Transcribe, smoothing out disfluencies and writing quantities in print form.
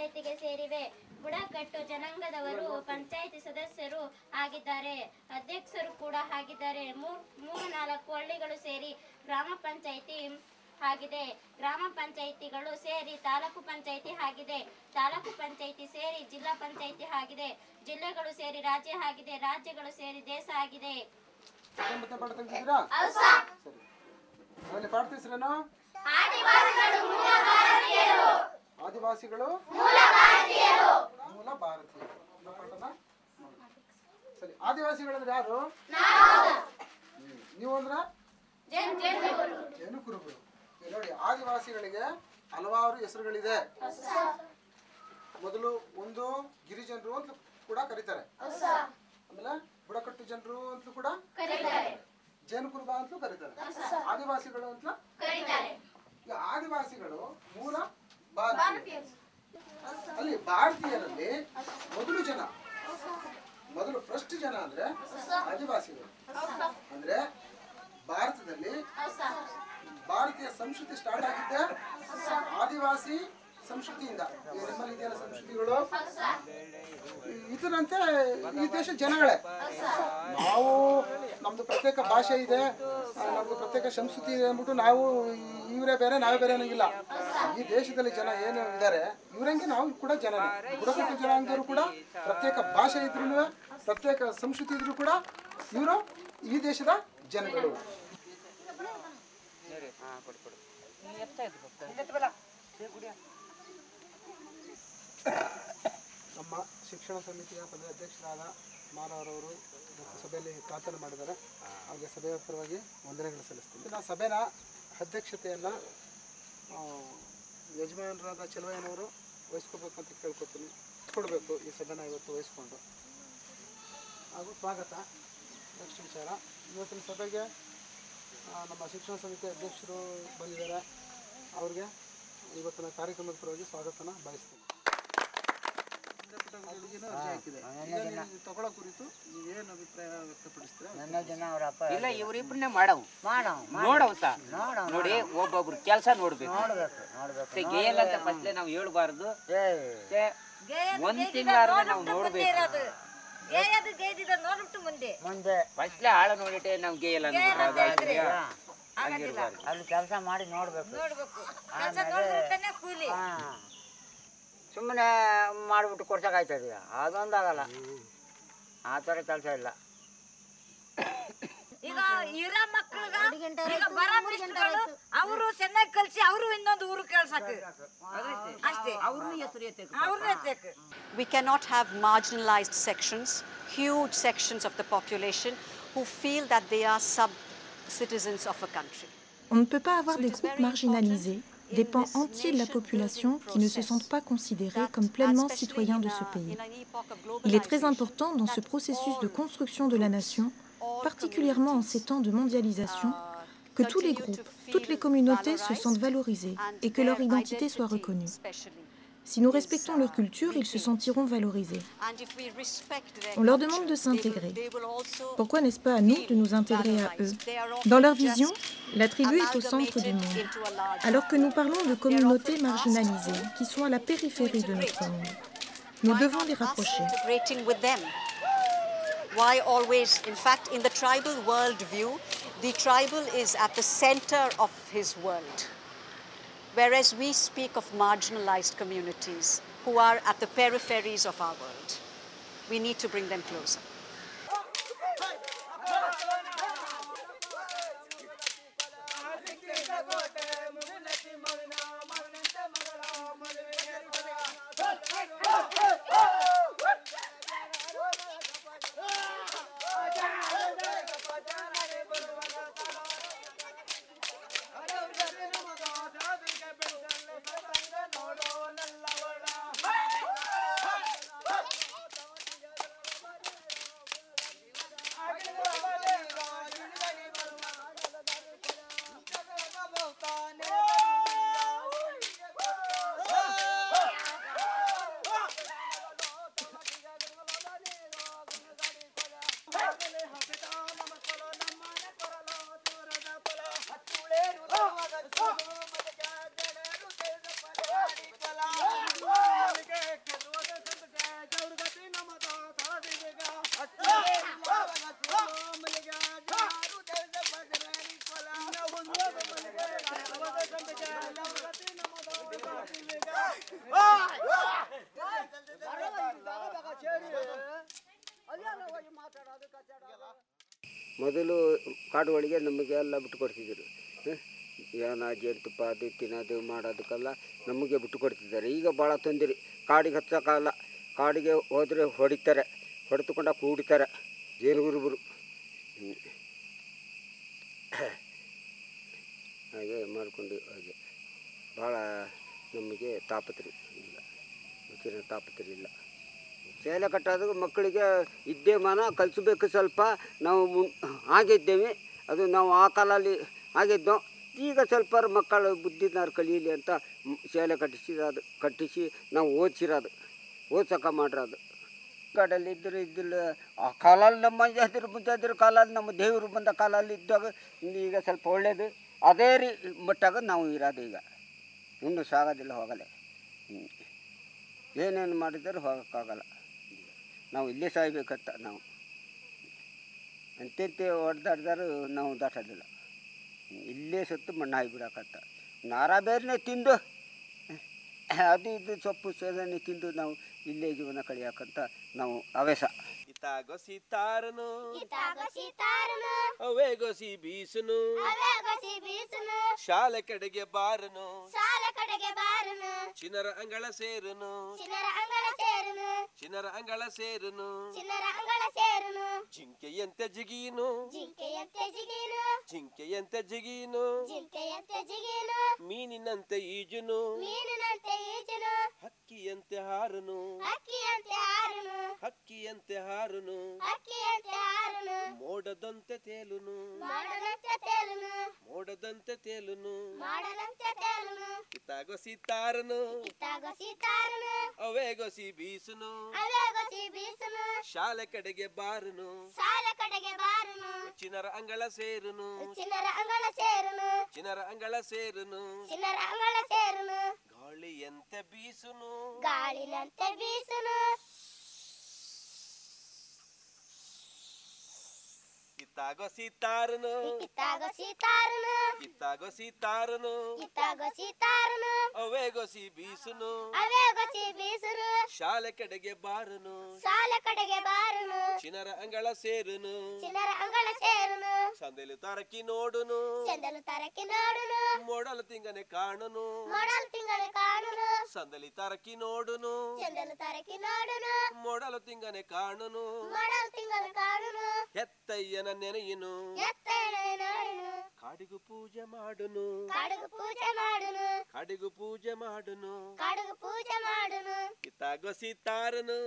ಪಂಚಾಯಿತಿಗೆ ಸೇರಿವೆ. ಬುಡಕಟ್ಟು ಜನಾಂಗದವರು ಪಂಚಾಯಿತಿ ಸದಸ್ಯರು ಆಗಿದ್ದಾರೆ, ಅಧ್ಯಕ್ಷರು ಕೂಡ ಆಗಿದ್ದಾರೆ. 3-4 ಹಳ್ಳಿಗಳು ಸೇರಿ ಗ್ರಾಮ ಪಂಚಾಯಿತಿ ಆಗಿದೆ. ಗ್ರಾಮ ಪಂಚಾಯಿತಿಗಳು ಸೇರಿ ತಾಲೂಕು ಪಂಚಾಯಿತಿ ಆಗಿದೆ. ತಾಲೂಕು ಪಂಚಾಯಿತಿ ಸೇರಿ ಜಿಲ್ಲಾ ಪಂಚಾಯಿತಿ ಆಗಿದೆ. ಜಿಲ್ಲೆಗಳು ಸೇರಿ ರಾಜ್ಯ ಆಗಿದೆ. ರಾಜ್ಯಗಳು ಸೇರಿ ದೇಶ ಆಗಿದೆ. ಆದಿವಾಸಿಗಳು ಮೂಲ ಭಾರತೀಯರು. ಸರಿ, ಆದಿವಾಸಿಗಳಂದ್ರೆ ಯಾರು? ನೀವು ಅಂದ್ರ ಜೇನು ಕುರುಬರು. ನೋಡಿ, ಆದಿವಾಸಿಗಳಿಗೆ ಹಲವಾರು ಹೆಸರುಗಳಿದೆ. ಮೊದಲು ಒಂದು ಗಿರಿಜನರು ಅಂತ ಕೂಡ ಕರೀತಾರೆ, ಆಮೇಲೆ ಬುಡಕಟ್ಟು ಜನರು ಅಂತಲೂ ಕೂಡ ಕರೀತಾರೆ, ಜೇನು ಕುರುಬ ಅಂತಲೂ ಕರೀತಾರೆ, ಆದಿವಾಸಿಗಳು ಅಂತ ಕರೀತಾರೆ. ಈ ಆದಿವಾಸಿಗಳು ಮೂಲ ಭಾರತೀಯರು. ಅಲ್ಲಿ ಭಾರತೀಯರಲ್ಲಿ ಮೊದಲು ಫಸ್ಟ್ ಜನ ಅಂದ್ರೆ ಆದಿವಾಸಿಗಳು. ಅಂದ್ರೆ ಭಾರತದಲ್ಲಿ ಭಾರತೀಯ ಸಂಸ್ಕೃತಿ ಸ್ಟಾರ್ಟ್ ಆಗಿದ್ದೆ ಆದಿವಾಸಿ ಸಂಸ್ಕೃತಿಯಿಂದ. ನಿಮ್ಮಲ್ಲಿ ಇದೆಯಲ್ಲ ಸಂಸ್ಕೃತಿಗಳು, ಇದರಂತೆ ಈ ದೇಶ ಜನಗಳೇ. ನಾವು ನಮ್ದು ಪ್ರತ್ಯೇಕ ಭಾಷೆ ಇದೆ, ನಮ್ದು ಪ್ರತ್ಯೇಕ ಸಂಸ್ಕೃತಿ ಇದೆ ಅಂದ್ಬಿಟ್ಟು ನಾವು ಇವರೇ ಬೇರೆ ನಾವೇ ಬೇರೆ ಅನ್ನೋಂಗಿಲ್ಲ. ಈ ದೇಶದಲ್ಲಿ ಜನ ಏನು ಇದ್ದಾರೆ ಇವರಂಗೆ ನಾವು ಕೂಡ ಜನನೇ. ಬುಡಕಟ್ಟು ಜನಾಂಗದವರು ಕೂಡ ಪ್ರತ್ಯೇಕ ಭಾಷೆ ಇದ್ರೂ ಪ್ರತ್ಯೇಕ ಸಂಸ್ಕೃತಿ ಇದ್ರೂ ಕೂಡ ಇವರು ಈ ದೇಶದ ಜನಗಳು. ನಮ್ಮ ಶಿಕ್ಷಣ ಸಮಿತಿಯ ಪದವಿ ಅಧ್ಯಕ್ಷರಾದ ಮಾರವರವರು ಸಭೆಯಲ್ಲಿ ಪ್ರಾರ್ಥನೆ ಮಾಡಿದ್ದಾರೆ. ಅವರಿಗೆ ಸಭೆಯ ಪರವಾಗಿ ವಂದನೆಗಳು ಸಲ್ಲಿಸ್ತೀನಿ. ನಾವು ಸಭೆಯ ಅಧ್ಯಕ್ಷತೆಯನ್ನು ಯಜಮಾನರಾದ ಚೆಲುವಯ್ಯನವರು ವಹಿಸ್ಕೋಬೇಕು ಅಂತ ಕೇಳ್ಕೊತೀನಿ. ಕೊಡಬೇಕು ಈ ಸಭೆನ ಇವತ್ತು ವಹಿಸ್ಕೊಂಡು. ಹಾಗೂ ಸ್ವಾಗತ. ನೆಕ್ಸ್ಟ್ ವಿಚಾರ, ಇವತ್ತಿನ ಸಭೆಗೆ ನಮ್ಮ ಶಿಕ್ಷಣ ಸಮಿತಿ ಅಧ್ಯಕ್ಷರು ಬಂದಿದ್ದಾರೆ. ಅವ್ರಿಗೆ ಇವತ್ತಿನ ಕಾರ್ಯಕ್ರಮದ ಪರವಾಗಿ ಸ್ವಾಗತನ ಬಯಸ್ತೀನಿ. ತಗೊಳ್ಳೋ ಕುರಿತು ನೀವೇನು ಅಭಿಪ್ರಾಯ ವ್ಯಕ್ತಪಡಿಸ್ತೀರಾ? ಇಲ್ಲ, ಇವರಿಬ್ಬರನ್ನೇ ನೋಡವ್ತಾ ನೋಡಿ, ಒಬ್ಬೊಬ್ರು ಕೆಲಸ ನೋಡ್ಬೇಕು. ಗೇಯಲ್ ಅಂತ ಫಸ್ಟ್ಲೆ ನಾವು ಹೇಳ್ಬಾರ್ದು. ಒಂದ್ ತಿಂಗಳಾರ ನಾವು ನೋಡ್ಬೇಕು. ಫಸ್ಟ್ಲೆ ಆಳ ನೋಡಿಟ್ಟೆ ನಾವು ಗೇಯಲ್ ಅಲ್ಲಿ ಕೆಲಸ ಮಾಡಿ ನೋಡ್ಬೇಕು. ಸುಮ್ಮನೆ ಮಾಡಿಬಿಟ್ಟು ಕೊಡ್ಸೋಕಾಯ್ತದ? ಅದೊಂದಾಗಲ್ಲ. ಆ ಥರ ಕೆಲಸ ಇಲ್ಲ. ಈಗ ಇರೋ ಮಕ್ಕಳಿಗೆ ಬರ ಮಿಸ್ಟ್ರುಗಳು ಅವರು ಚೆನ್ನಾಗಿ ಕಲ್ಸಿ ಅವರು ಇನ್ನೊಂದು ಊರು ಕೇಳ್ಸಕ್ಕೆ ಅಷ್ಟೇ. We cannot have marginalized sections, huge sections of the population who feel that they are sub-citizens of a country. On ne peut pas avoir des groupes marginalisés, des pans entiers de la population qui ne se sentent pas considérés comme pleinement citoyens de ce pays. Il est très important dans ce processus de construction de la nation, particulièrement en ces temps de mondialisation, que tous les groupes, toutes les communautés se sentent valorisés et que leur identité soit reconnue. Si nous respectons leur culture, ils se sentiront valorisés. On leur demande de s'intégrer. Pourquoi n'est-ce pas à nous de nous intégrer à eux? Dans leur vision, la tribu est au centre du monde, alors que nous parlons de communautés marginalisées qui sont à la périphérie de notre monde. Nous devons les rapprocher. Why always, in fact, in the tribal worldview, the tribal is at the center of his world. Whereas we speak of marginalized communities who are at the peripheries of our world. We need to bring them closer. ಮೊದಲು ಕಾಡುಗಳಿಗೆ ನಮಗೆಲ್ಲ ಬಿಟ್ಟು ಕೊಡ್ತಿದ್ದರು. ಏನ ಜೇನುತುಪ್ಪ ಅದು ತಿನ್ನೋದು ಮಾಡೋದಕ್ಕೆಲ್ಲ ನಮಗೆ ಬಿಟ್ಟು ಕೊಡ್ತಿದ್ದಾರೆ. ಈಗ ಭಾಳ ತೊಂದರೆ, ಕಾಡಿಗೆ ಹಚ್ಚೋಕ್ಕಲ್ಲ, ಕಾಡಿಗೆ ಹೋದರೆ ಹೊಡಿತಾರೆ, ಹೊಡೆದುಕೊಂಡ ಕೂಡ್ತಾರೆ ಜೇನುಗುರುಬರು. ಹಾಗೆ ಮಾಡಿಕೊಂಡು ಹಾಗೆ ಭಾಳ ನಮಗೆ ತಾಪತ್ರೆ ಇಲ್ಲ, ಹೆಚ್ಚಿನ ತಾಪತ್ರೆ ಇಲ್ಲ. ಸೇಲೆ ಕಟ್ಟೋದು ಮಕ್ಕಳಿಗೆ ವಿದ್ಯಮಾನ ಕಲಿಸ್ಬೇಕು. ಸ್ವಲ್ಪ ನಾವು ಆಗಿದ್ದೇವೆ, ಅದು ನಾವು ಆ ಕಾಲಲ್ಲಿ ಆಗಿದ್ದೋ. ಈಗ ಸ್ವಲ್ಪ ಮಕ್ಕಳು ಬುದ್ಧಿನಾರು ಕಲೀಲಿ ಅಂತ ಶಾಲೆ ಕಟ್ಟಿಸಿ ನಾವು ಓದಿಸಿರೋದು, ಓದ್ಸೋಕೆ ಮಾಡಿರೋದು. ಕಾಡಲ್ಲಿ ಇದ್ದಿಲ್ಲ ಆ ಕಾಲಲ್ಲಿ ನಮ್ಮ ಮುಂಜಾದ್ರ ಕಾಲಲ್ಲಿ ನಮ್ಮ ದೇವರು ಬಂದ ಕಾಲಲ್ಲಿ ಇದ್ದಾಗ ಈಗ ಸ್ವಲ್ಪ ಒಳ್ಳೆಯದು. ಅದೇ ಮಟ್ಟಾಗ ನಾವು ಇರೋದು. ಈಗ ಇನ್ನೂ ಸಾಗೋದಿಲ್ಲ, ಹೋಗಲ್ಲ. ಏನೇನು ಮಾಡಿದರೂ ಹೋಗೋಕ್ಕಾಗಲ್ಲ. ನಾವು ಇಲ್ಲೇ ಸಾಯ್ಬೇಕಂತ ನಾವು ಅಂತೆ ಹೊಡೆದಾಡ್ದಾರು ನಾವು ದಾಟೋದಿಲ್ಲ. ಇಲ್ಲೇ ಸತ್ತು ಮಣ್ಣು ಹಾಕಿಬಿಡಕತ್ತ. ನಾರ ಬೇರೆನೇ ತಿಂದು ಅದು ಇದು ಸೊಪ್ಪು ಸೇದನೆ ತಿಂದು ನಾವು ಇಲ್ಲೇ ಜೀವನ ಕಳಿಯಾಕಂತ ನಾವು ಹವ್ಯಾಸ. ಇತಾಗೊಸಿ ತಾರನು ಅವೇಗೊಸಿ ಬೀಸನು ಶಾಲೆ ಕಡೆಗೆ ಬಾರನು ಚಿನ್ನರ ಅಂಗಳ ಸೇರುನು ಜಿಂಕೆಯಂತೆ ಜಿಗೀನು ಮೀನಿನಂತೆ ಈಜುನು ಹಕ್ಕಿಯಂತೆ ಹಾರುನು ಮೋಡದಂತೆ ತೇಲುನು ಕಿತಾಗೊಸಿ ತಾರನು ಅವೇಗೊಸಿ ಬೀಸುನು ಶಾಲೆ ಕಡೆಗೆ ಬಾರುನು ಚಿನ್ನರ ಅಂಗಳ ಸೇರುನು ಗಾಳಿಯಂತೆ ಬೀಸುನು ಕಿತಾಗೊಸಿ ತಾರನು ಅವೇಗೊಸಿ ಬೀಸುನು ಶಾಲೆ ಕಡೆಗೆ ಬಾರುನು ಚಿನ್ನರ ಅಂಗಳ ಸೇರುನು ಸಂದೆಲು ತರಕಿ ನೋಡುನು ಮೋಡಲು ತಿಂಗನೆ ಕಾಣುನು ಸಂದಲಿ ತರಕಿ ನೋಡುನು ಮೋಡಲು ತಿಂಗನೆ ಕಾಣುನು ಎತ್ತಯ್ಯನ ನೆನೆಯುನು ಕಾಡಿಗೂ ಪೂಜೆ ಮಾಡುನು ಕಿತಾಗೊಸಿ ತಾರನು